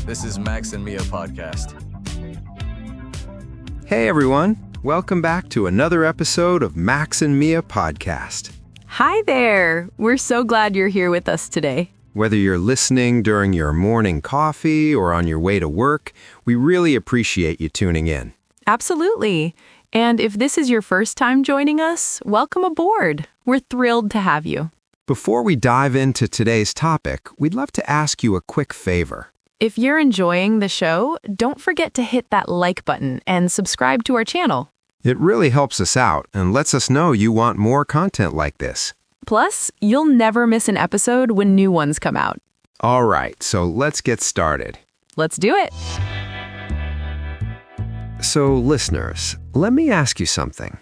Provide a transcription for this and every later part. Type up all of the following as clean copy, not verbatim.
This is Max and Mia podcast. Hey everyone, welcome back to another episode of Max and Mia podcast. Hi there! We're so glad you're here with us today. Whether you're listening during your morning coffee or on your way to work, we really appreciate you tuning in. Absolutely. And if this is your first time joining us, welcome aboard. We're thrilled to have you. Before we dive into today's topic, we'd love to ask you a quick favor. If you're enjoying the show, don't forget to hit that like button and subscribe to our channel. It really helps us out and lets us know you want more content like this. Plus, you'll never miss an episode when new ones come out. All right, so let's get started. Let's do it. So, listeners, let me ask you something.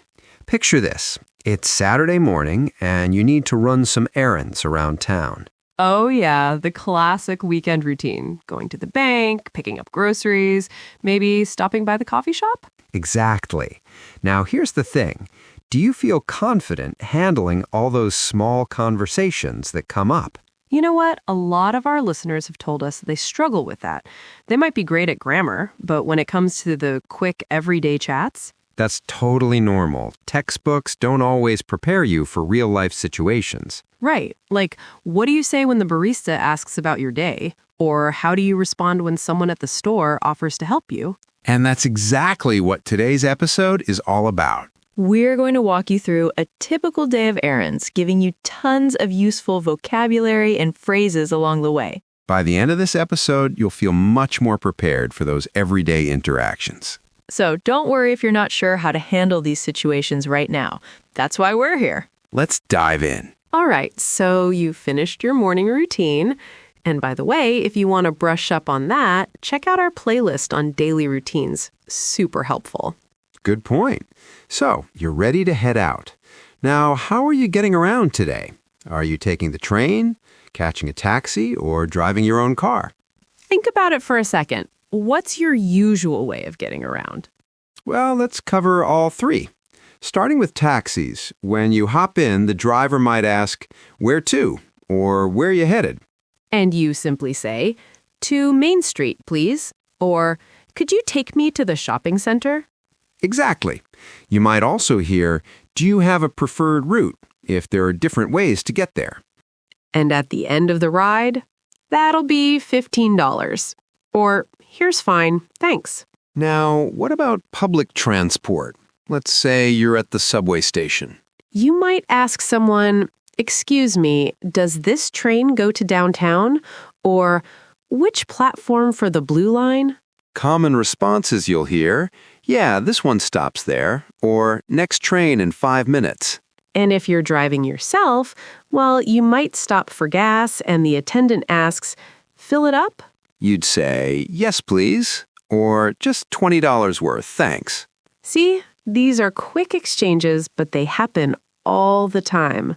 Picture this. It's Saturday morning, and you need to run some errands around town. Oh, yeah, the classic weekend routine. Going to the bank, picking up groceries, maybe stopping by the coffee shop? Exactly. Now, here's the thing. Do you feel confident handling all those small conversations that come up? You know what? A lot of our listeners have told us they struggle with that. They might be great at grammar, but when it comes to the quick everyday chats, That's totally normal. Textbooks don't always prepare you for real-life situations. right. Like, what do you say when the barista asks about your day? Or how do you respond when someone at the store offers to help you? And that's exactly what today's episode is all about. We're going to walk you through a typical day of errands, giving you tons of useful vocabulary and phrases along the way. By the end of this episode, you'll feel much more prepared for those everyday interactions. So don't worry if you're not sure how to handle these situations right now. That's why we're here. Let's dive in. All right, so you finished your morning routine. And by the way, if you want to brush up on that, check out our playlist on daily routines. Super helpful. Good point. So, you're ready to head out. Now, how are you getting around today? Are you taking the train, catching a taxi, or driving your own car? Think about it for a second. What's your usual way of getting around? Well, let's cover all three. Starting with taxis, when you hop in, the driver might ask, "Where to?" or "Where are you headed?" And you simply say, "To Main Street, please." Or, "Could you take me to the shopping center?" Exactly. You might also hear, "Do you have a preferred route?" if there are different ways to get there. And at the end of the ride, that'll be $15. Or, "Here's fine, thanks." Now, what about public transport? Let's say you're at the subway station. You might ask someone, "Excuse me, does this train go to downtown?" Or, "Which platform for the Blue Line?" Common responses you'll hear, "Yeah, this one stops there," or "Next train in 5 minutes." And if you're driving yourself, well, you might stop for gas and the attendant asks, "Fill it up?" You'd say, "Yes, please," or "Just $20 worth, thanks." See, these are quick exchanges, but they happen all the time.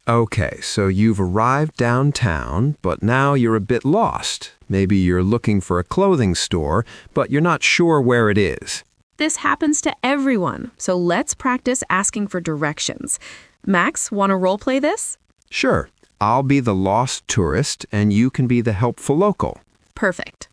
Okay, so you've arrived downtown, but now you're a bit lost. Maybe you're looking for a clothing store, but you're not sure where it is. This happens to everyone, so let's practice asking for directions. Max, want to role play this? Sure, I'll be the lost tourist, and you can be the helpful local. Perfect.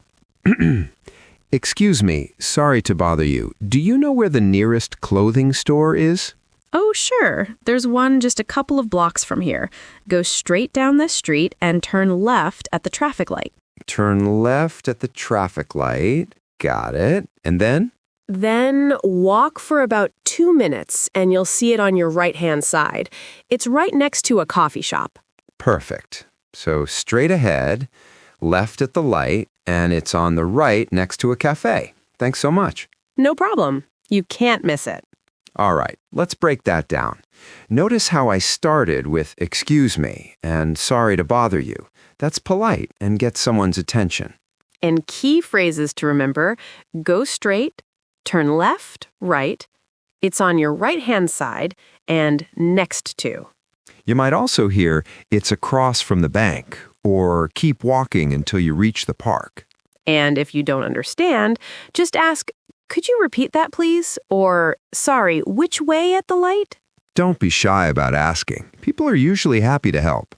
Excuse me, sorry to bother you. Do you know where the nearest clothing store is? Oh, sure. There's one just a couple of blocks from here. Go straight down this street and turn left at the traffic light. Turn left at the traffic light. Got it. And then? Then walk for about 2 minutes and you'll see it on your right-hand side. It's right next to a coffee shop. Perfect. So straight ahead, left at the light, and it's on the right next to a cafe. Thanks so much. No problem. You can't miss it. All right, let's break that down. Notice how I started with "excuse me" and "sorry to bother you." That's polite and gets someone's attention. And key phrases to remember: go straight, turn left, right, it's on your right-hand side, and next to. You might also hear "it's across from the bank" or "keep walking until you reach the park." And if you don't understand, just ask, "Could you repeat that, please?" Or, "Sorry, which way at the light?" Don't be shy about asking. People are usually happy to help.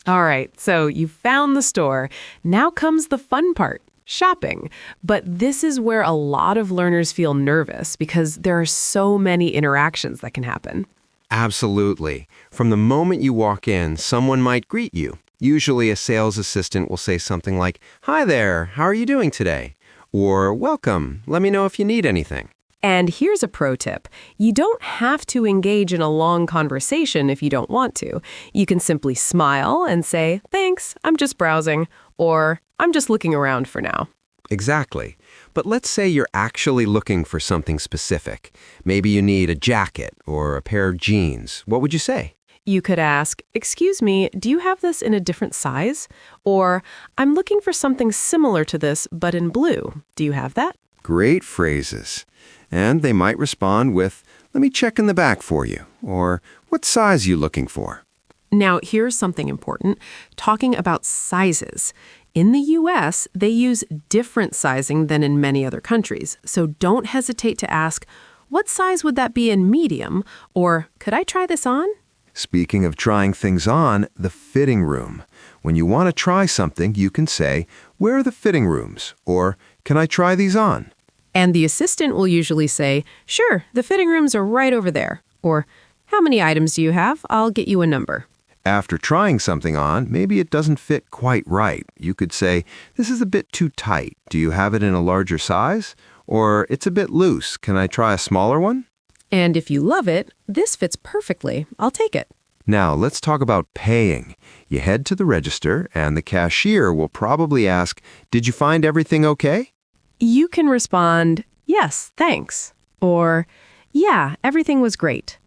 All right, so you found the store. Now comes the fun part. shopping. But this is where a lot of learners feel nervous because there are so many interactions that can happen. Absolutely. From the moment you walk in, someone might greet you. Usually a sales assistant will say something like, "Hi there, how are you doing today?" Or, "Welcome, let me know if you need anything." And here's a pro tip. You don't have to engage in a long conversation if you don't want to. You can simply smile and say, "Thanks, I'm just browsing," or "I'm just looking around for now." Exactly. But let's say you're actually looking for something specific. Maybe you need a jacket or a pair of jeans. What would you say? You could ask, "Excuse me, do you have this in a different size?" Or, "I'm looking for something similar to this, but in blue. Do you have that?" Great phrases. And they might respond with, "Let me check in the back for you," or "What size are you looking for?" Now, here's something important, talking about sizes. In the US, they use different sizing than in many other countries, so don't hesitate to ask, "What size would that be in medium?" Or, "Could I try this on?" Speaking of trying things on, the fitting room. When you want to try something, you can say, "Where are the fitting rooms?" Or, "Can I try these on?" And the assistant will usually say, "Sure, the fitting rooms are right over there." Or, "How many items do you have? I'll get you a number." After trying something on, maybe it doesn't fit quite right. You could say, "This is a bit too tight. Do you have it in a larger size?" Or, "It's a bit loose. Can I try a smaller one?" And if you love it, "This fits perfectly. I'll take it." Now, let's talk about paying. You head to the register, and the cashier will probably ask, "Did you find everything okay?" You can respond, "Yes, thanks." Or, "Yeah, everything was great."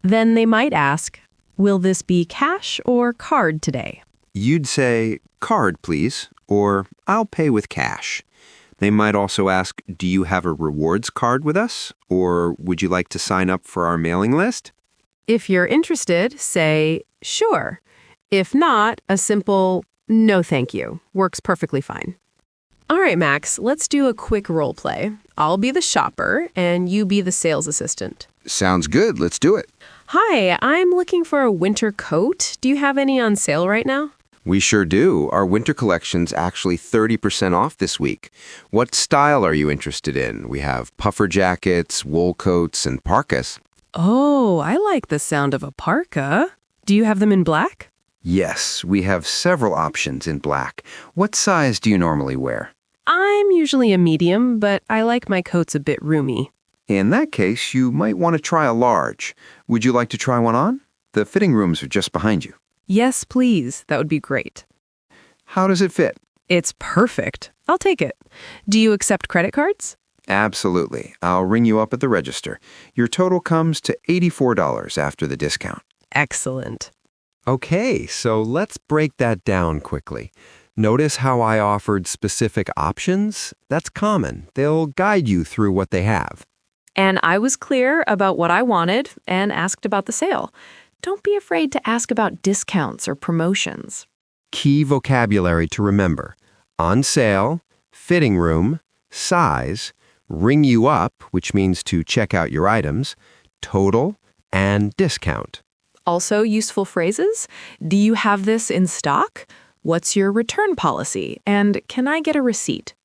Then they might ask, "Will this be cash or card today?" You'd say, "Card, please," or "I'll pay with cash." They might also ask, "Do you have a rewards card with us?" Or, "Would you like to sign up for our mailing list?" If you're interested, say, "Sure." If not, a simple, "No, thank you," works perfectly fine. All right, Max, let's do a quick role play. I'll be the shopper, and you be the sales assistant. Sounds good. Let's do it. Hi, I'm looking for a winter coat. Do you have any on sale right now? We sure do. Our winter collection's actually 30% off this week. What style are you interested in? We have puffer jackets, wool coats, and parkas. Oh, I like the sound of a parka. Do you have them in black? Yes, we have several options in black. What size do you normally wear? I'm usually a medium, but I like my coats a bit roomy. In that case, you might want to try a large. Would you like to try one on? The fitting rooms are just behind you. Yes, please. That would be great. How does it fit? It's perfect. I'll take it. Do you accept credit cards? Absolutely. I'll ring you up at the register. Your total comes to $84 after the discount. Excellent. Okay, so let's break that down quickly. Notice how I offered specific options? That's common. They'll guide you through what they have. And I was clear about what I wanted and asked about the sale. Don't be afraid to ask about discounts or promotions. Key vocabulary to remember: on sale, fitting room, size, ring you up, which means to check out your items, total, and discount. Also, useful phrases. Do you have this in stock? What's your return policy? And can I get a receipt?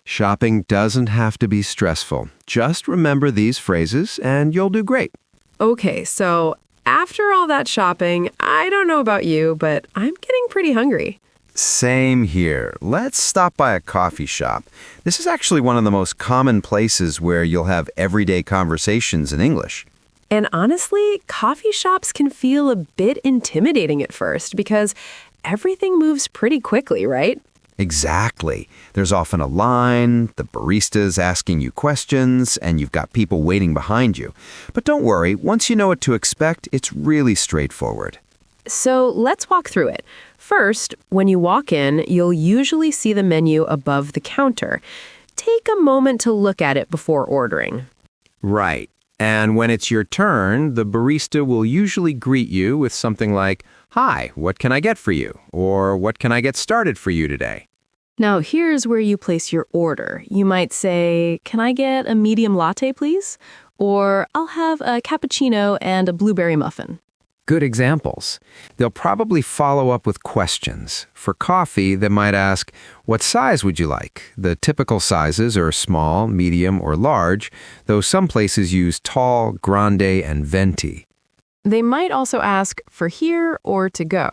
Shopping doesn't have to be stressful. Just remember these phrases and you'll do great. Okay, so after all that shopping, I don't know about you, but I'm getting pretty hungry. Same here. Let's stop by a coffee shop. This is actually one of the most common places where you'll have everyday conversations in English. And honestly, coffee shops can feel a bit intimidating at first because everything moves pretty quickly, right? Exactly. There's often a line, the barista's asking you questions, and you've got people waiting behind you. But don't worry, once you know what to expect, it's really straightforward. So let's walk through it. First, when you walk in, you'll usually see the menu above the counter. Take a moment to look at it before ordering. Right. And when it's your turn, the barista will usually greet you with something like, "Hi, what can I get for you?" Or "What can I get started for you today?" Now, here's where you place your order. You might say, "Can I get a medium latte, please?" Or "I'll have a cappuccino and a blueberry muffin." Good examples. They'll probably follow up with questions. For coffee, they might ask, what size would you like? The typical sizes are small, medium, or large, though some places use tall, grande, and venti. They might also ask for here or to go.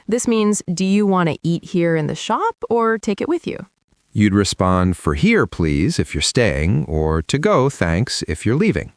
This means, do you want to eat here in the shop or take it with you? You'd respond, for here, please, if you're staying, or to go, thanks, if you're leaving.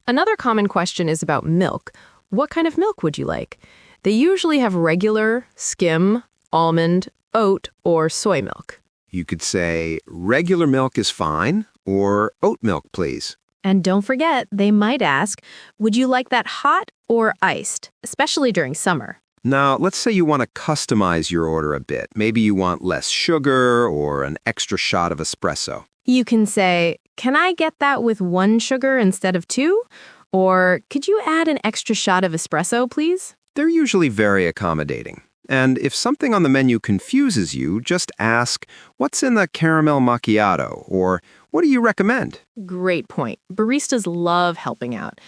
Another common question is about milk. What kind of milk would you like? They usually have regular, skim, almond, oat, or soy milk. You could say, regular milk is fine, or oat milk, please. And don't forget, they might ask, would you like that hot or iced, especially during summer? Now, let's say you want to customize your order a bit. Maybe you want less sugar or an extra shot of espresso. You can say, can I get that with 1 sugar instead of 2? Or could you add an extra shot of espresso, please? They're usually very accommodating. And if something on the menu confuses you, just ask, what's in the caramel macchiato? Or what do you recommend? Great point. Baristas love helping out.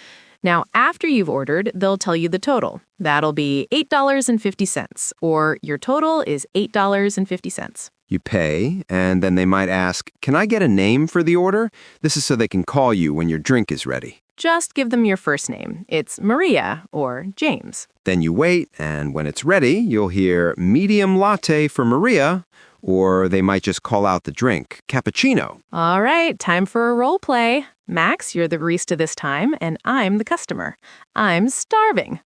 Now, after you've ordered, they'll tell you the total. That'll be $8.50, or your total is $8.50. You pay, and then they might ask, can I get a name for the order? This is so they can call you when your drink is ready. Just give them your first name. It's Maria or James. Then you wait, and when it's ready, you'll hear medium latte for Maria, or they might just call out the drink, cappuccino. All right, time for a role play. Max, you're the barista this time, and I'm the customer. I'm starving.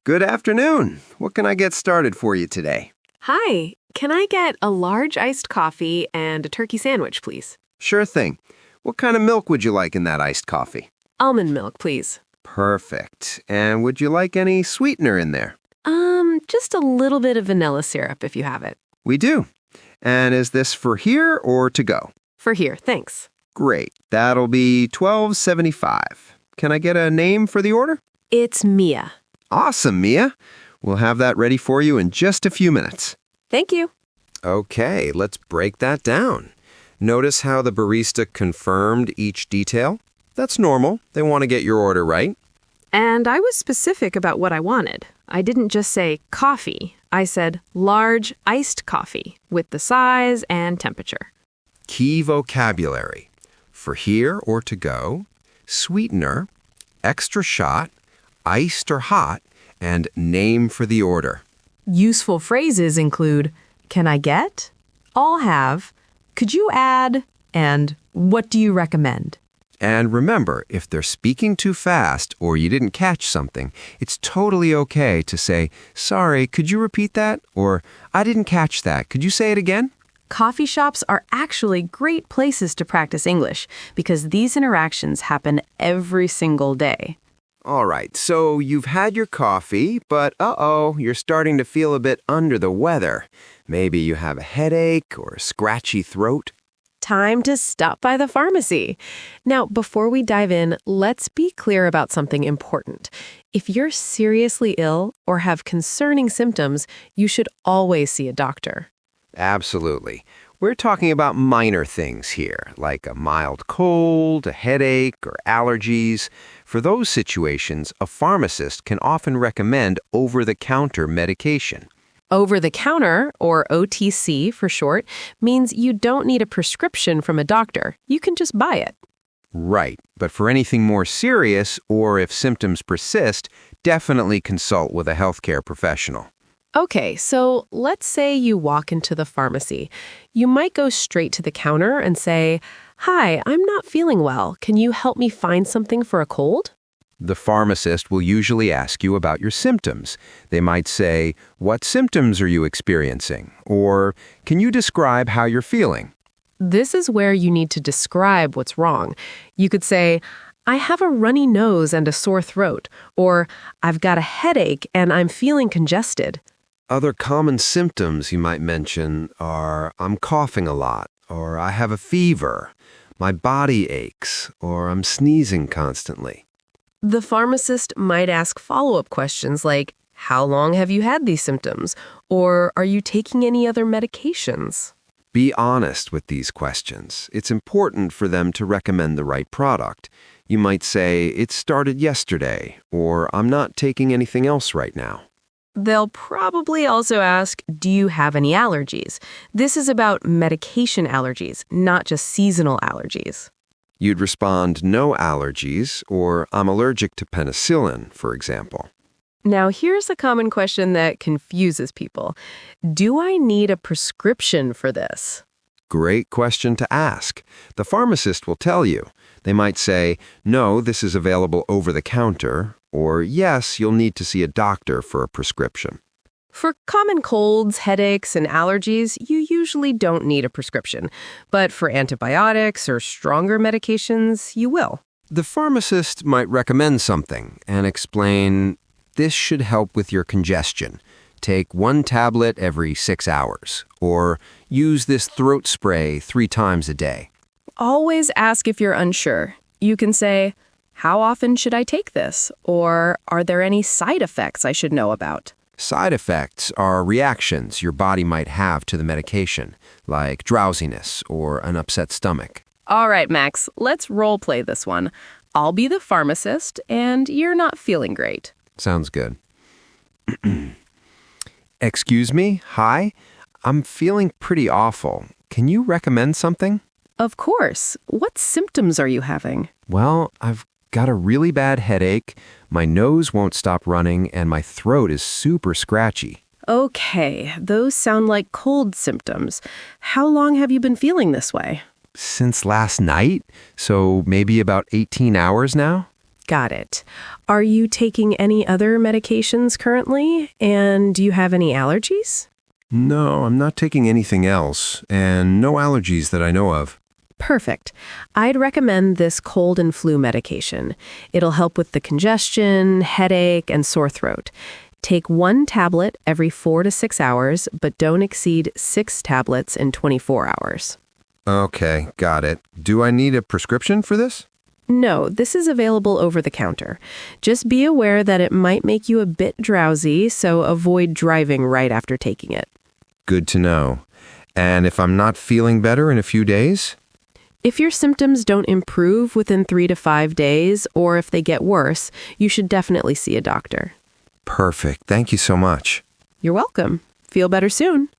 Good afternoon. What can I get started for you today? Hi, can I get a large iced coffee and a turkey sandwich, please? Sure thing. What kind of milk would you like in that iced coffee? Almond milk, please. Perfect. And would you like any sweetener in there? Just a little bit of vanilla syrup if you have it. We do. And is this for here or to go? For here, thanks. Great. That'll be $12.75. Can I get a name for the order? It's Mia. Awesome, Mia. We'll have that ready for you in just a few minutes. Thank you. Okay, let's break that down. Notice how the barista confirmed each detail? That's normal. They want to get your order right. And I was specific about what I wanted. I didn't just say coffee. I said large iced coffee with the size and temperature. Key vocabulary. For here or to go, sweetener, extra shot, iced or hot, and name for the order. Useful phrases include, can I get? I'll have. Could you add? And what do you recommend? And remember, if they're speaking too fast or you didn't catch something, it's totally okay to say, sorry, could you repeat that? Or, I didn't catch that. Could you say it again? Coffee shops are actually great places to practice English because these interactions happen every single day. All right, so you've had your coffee, but you're starting to feel a bit under the weather. Maybe you have a headache or a scratchy throat. Time to stop by the pharmacy. Now, before we dive in, let's be clear about something important. If you're seriously ill or have concerning symptoms, you should always see a doctor. Absolutely. We're talking about minor things here, like a mild cold, a headache, or allergies. For those situations, a pharmacist can often recommend over-the-counter medication. Over-the-counter, or OTC for short, means you don't need a prescription from a doctor. You can just buy it. Right, but for anything more serious, or if symptoms persist, definitely consult with a healthcare professional. Okay, so let's say you walk into the pharmacy. You might go straight to the counter and say, "Hi, I'm not feeling well. Can you help me find something for a cold?" The pharmacist will usually ask you about your symptoms. They might say, what symptoms are you experiencing? Or, can you describe how you're feeling? This is where you need to describe what's wrong. You could say, "I have a runny nose and a sore throat," or "I've got a headache and I'm feeling congested." Other common symptoms you might mention are, I'm coughing a lot, or I have a fever, my body aches, or I'm sneezing constantly. The pharmacist might ask follow-up questions like, "How long have you had these symptoms?" Or, "Are you taking any other medications?" Be honest with these questions. It's important for them to recommend the right product. You might say, "It started yesterday," or "I'm not taking anything else right now." They'll probably also ask, do you have any allergies? This is about medication allergies, not just seasonal allergies. You'd respond, "No allergies," or "I'm allergic to penicillin," for example. Now, here's a common question that confuses people. Do I need a prescription for this? Great question to ask. The pharmacist will tell you. They might say, "No, this is available over the counter," or "Yes, you'll need to see a doctor for a prescription." For common colds, headaches, and allergies, you usually don't need a prescription. But for antibiotics or stronger medications, you will. The pharmacist might recommend something and explain, "This should help with your congestion. Take 1 tablet every 6 hours," or "Use this throat spray 3 times a day." Always ask if you're unsure. You can say, how often should I take this? Or are there any side effects I should know about? Side effects are reactions your body might have to the medication, like drowsiness or an upset stomach. All right, Max, let's role play this one. I'll be the pharmacist, and you're not feeling great. Sounds good. "Excuse me? Hi? I'm feeling pretty awful. Can you recommend something?" Of course. What symptoms are you having? "Well, I've got a really bad headache, my nose won't stop running, and my throat is super scratchy." Okay, those sound like cold symptoms. How long have you been feeling this way? "Since last night, so maybe about 18 hours now." Got it. Are you taking any other medications currently? And do you have any allergies? "No, I'm not taking anything else, and no allergies that I know of." Perfect. I'd recommend this cold and flu medication. It'll help with the congestion, headache, and sore throat. Take 1 tablet every 4 to 6 hours, but don't exceed 6 tablets in 24 hours. Okay, got it. Do I need a prescription for this? No, this is available over the counter. Just be aware that it might make you a bit drowsy, so avoid driving right after taking it. Good to know. And if I'm not feeling better in a few days? If your symptoms don't improve within 3 to 5 days, or if they get worse, you should definitely see a doctor. Perfect. Thank you so much. You're welcome. Feel better soon.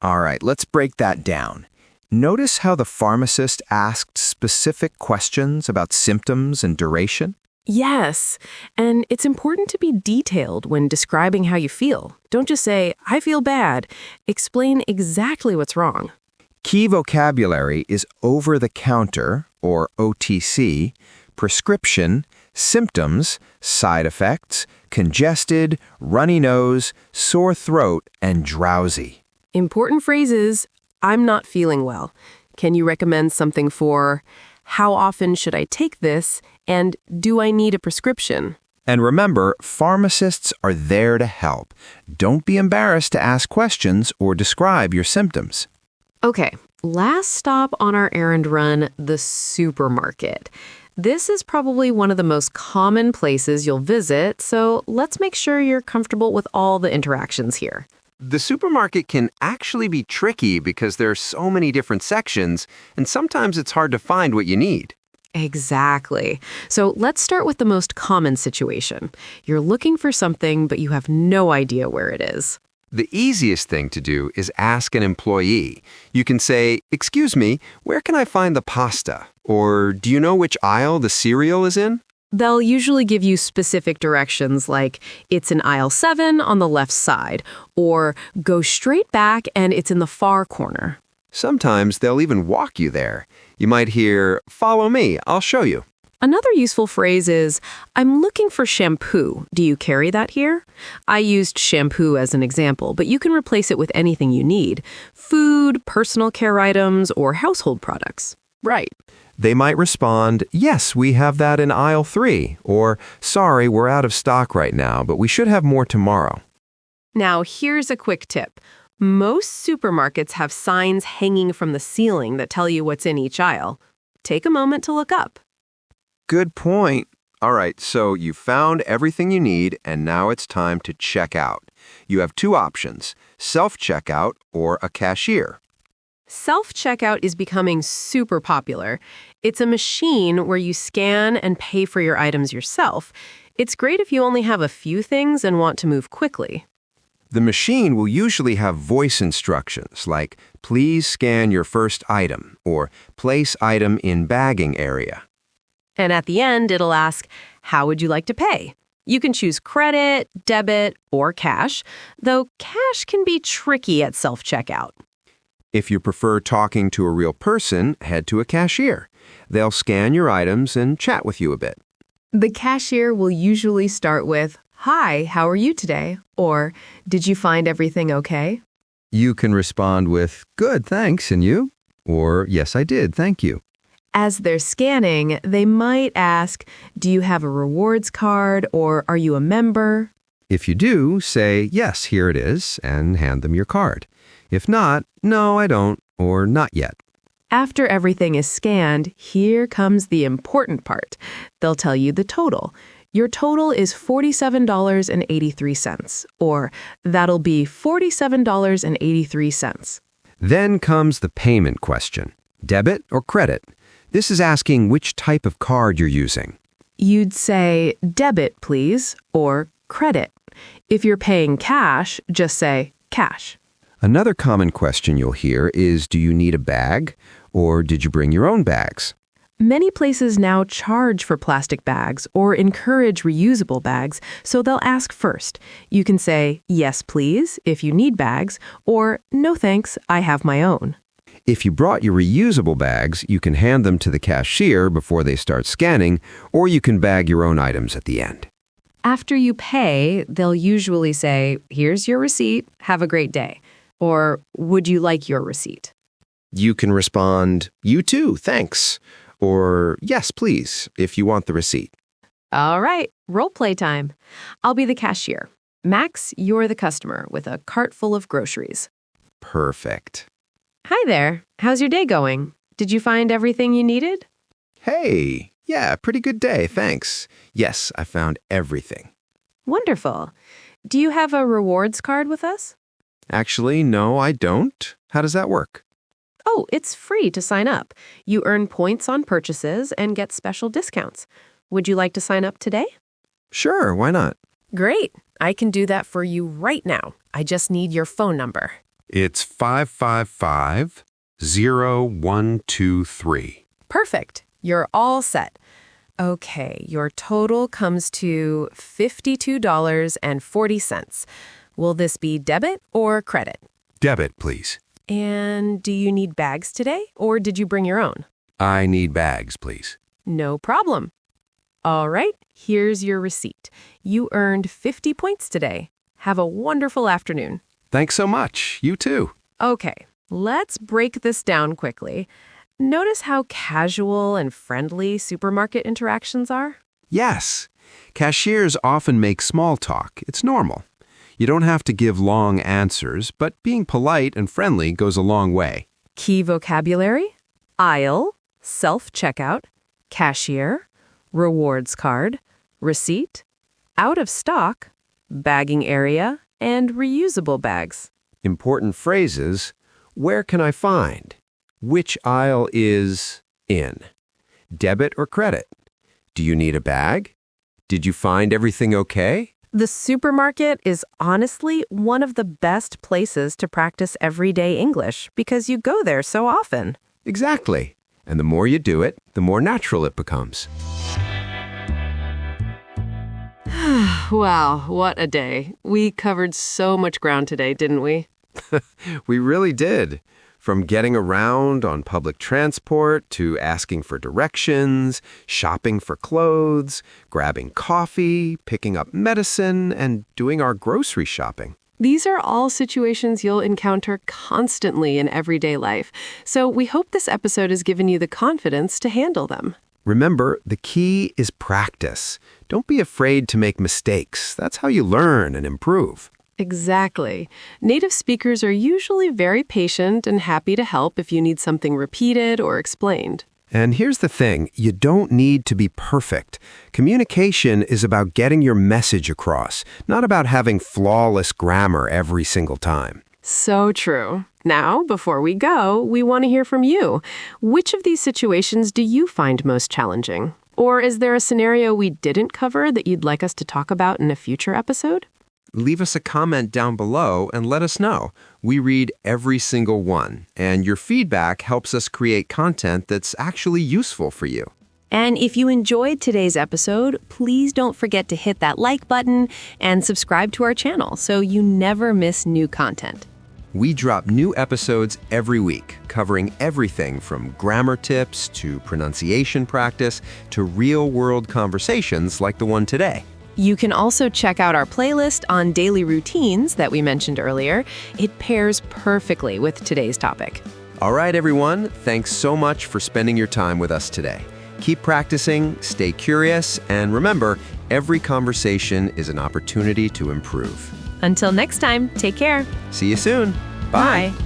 All right, let's break that down. Notice how the pharmacist asked specific questions about symptoms and duration? Yes, and it's important to be detailed when describing how you feel. Don't just say, I feel bad. Explain exactly what's wrong. Key vocabulary is over-the-counter, or OTC, prescription, symptoms, side effects, congested, runny nose, sore throat, and drowsy. Important phrases, I'm not feeling well. Can you recommend something for how often should I take this? And do I need a prescription? And remember, pharmacists are there to help. Don't be embarrassed to ask questions or describe your symptoms. Okay, last stop on our errand run, the supermarket. This is probably one of the most common places you'll visit, so let's make sure you're comfortable with all the interactions here. The supermarket can actually be tricky because there are so many different sections, and sometimes it's hard to find what you need. Exactly. So let's start with the most common situation. You're looking for something, but you have no idea where it is. The easiest thing to do is ask an employee. You can say, "Excuse me, where can I find the pasta?" Or, "Do you know which aisle the cereal is in?" They'll usually give you specific directions like, it's in aisle 7 on the left side, or go straight back and it's in the far corner. Sometimes they'll even walk you there. You might hear, "Follow me, I'll show you." Another useful phrase is, I'm looking for shampoo. Do you carry that here? I used shampoo as an example, but you can replace it with anything you need. Food, personal care items, or household products. Right. They might respond, "Yes, we have that in aisle 3," or "Sorry, we're out of stock right now, but we should have more tomorrow." Now, here's a quick tip. Most supermarkets have signs hanging from the ceiling that tell you what's in each aisle. Take a moment to look up. Good point. All right, so you found everything you need, and now it's time to check out. You have 2 options, self-checkout or a cashier. Self-checkout is becoming super popular. It's a machine where you scan and pay for your items yourself. It's great if you only have a few things and want to move quickly. The machine will usually have voice instructions like, please scan your first item, or place item in bagging area. And at the end, it'll ask, how would you like to pay? You can choose credit, debit, or cash, though cash can be tricky at self-checkout. If you prefer talking to a real person, head to a cashier. They'll scan your items and chat with you a bit. The cashier will usually start with, "Hi, how are you today?" Or, "Did you find everything okay?" You can respond with, good, thanks, and you? Or, yes, I did, thank you. As they're scanning, they might ask, "Do you have a rewards card?" or "Are you a member?" If you do, say, yes, here it is, and hand them your card. If not, no, I don't, or not yet. After everything is scanned, here comes the important part. They'll tell you the total. Your total is $47.83, or that'll be $47.83. Then comes the payment question. Debit or credit? This is asking which type of card you're using. You'd say, "Debit, please," or "Credit." If you're paying cash, just say, "Cash." Another common question you'll hear is, do you need a bag, or did you bring your own bags? Many places now charge for plastic bags or encourage reusable bags, so they'll ask first. You can say, "Yes, please," if you need bags, or "No, thanks, I have my own." If you brought your reusable bags, you can hand them to the cashier before they start scanning, or you can bag your own items at the end. After you pay, they'll usually say, "Here's your receipt, have a great day," or "Would you like your receipt?" You can respond, you too, thanks, or yes, please, if you want the receipt. All right, role play time. I'll be the cashier. Max, you're the customer with a cart full of groceries. Perfect. Hi there. How's your day going? Did you find everything you needed? Hey, yeah, pretty good day, thanks. Yes, I found everything. Wonderful. Do you have a rewards card with us? Actually, no, I don't. How does that work? Oh, it's free to sign up. You earn points on purchases and get special discounts. Would you like to sign up today? Sure, why not? Great. I can do that for you right now. I just need your phone number. It's 555-0123. Perfect. You're all set. Okay, your total comes to $52.40. Will this be debit or credit? Debit, please. And do you need bags today, or did you bring your own? I need bags, please. No problem. All right, here's your receipt. You earned 50 points today. Have a wonderful afternoon. Thanks so much. You too. Okay, let's break this down quickly. Notice how casual and friendly supermarket interactions are? Yes. Cashiers often make small talk. It's normal. You don't have to give long answers, but being polite and friendly goes a long way. Key vocabulary: aisle, self-checkout, cashier, rewards card, receipt, out of stock, bagging area, and reusable bags. Important phrases: where can I find? Which aisle is in? Debit or credit? Do you need a bag? Did you find everything okay? The supermarket is honestly one of the best places to practice everyday English because you go there so often. Exactly. And the more you do it, the more natural it becomes. Wow, what a day. We covered so much ground today, didn't we? We really did. From getting around on public transport to asking for directions, shopping for clothes, grabbing coffee, picking up medicine, and doing our grocery shopping. These are all situations you'll encounter constantly in everyday life, so we hope this episode has given you the confidence to handle them. Remember, the key is practice. Don't be afraid to make mistakes. That's how you learn and improve. Exactly. Native speakers are usually very patient and happy to help if you need something repeated or explained. And here's the thing, you don't need to be perfect. Communication is about getting your message across, not about having flawless grammar every single time. So true. Now, before we go, we want to hear from you. Which of these situations do you find most challenging? Or is there a scenario we didn't cover that you'd like us to talk about in a future episode? Leave us a comment down below and let us know. We read every single one, and your feedback helps us create content that's actually useful for you. And if you enjoyed today's episode, please don't forget to hit that like button and subscribe to our channel so you never miss new content. We drop new episodes every week, covering everything from grammar tips to pronunciation practice to real-world conversations like the one today. You can also check out our playlist on daily routines that we mentioned earlier. It pairs perfectly with today's topic. All right, everyone, thanks so much for spending your time with us today. Keep practicing, stay curious, and remember, every conversation is an opportunity to improve. Until next time, take care. See you soon. Bye. Bye.